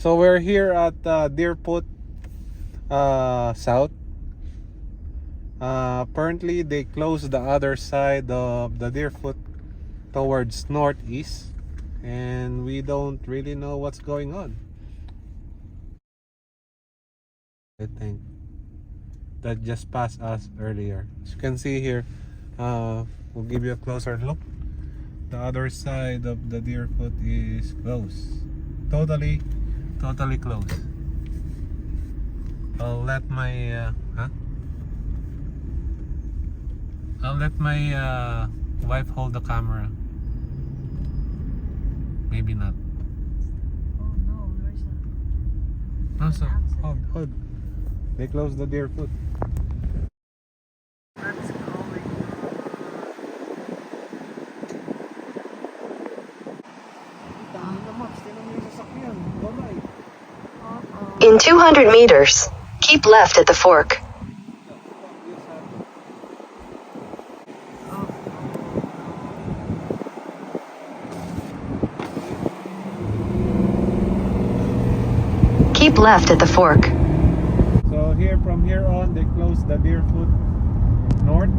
So we're here at Deerfoot South. Apparently they closed the other side of the Deerfoot towards northeast, and we don't really know what's going on. I think that just passed us earlier. As you can see here, we'll give you a closer look. The other side of the Deerfoot is closed. Totally closed. I'll let my wife hold the camera. Maybe not. Oh no, there's a No, so accident. hold. They closed the Deerfoot. That's going In 200 meters, keep left at the fork. Keep left at the fork. So from here on, they closed the Deerfoot North.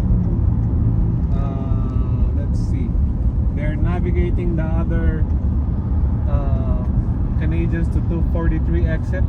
Let's see. They're navigating the other Canadians to 243 exit.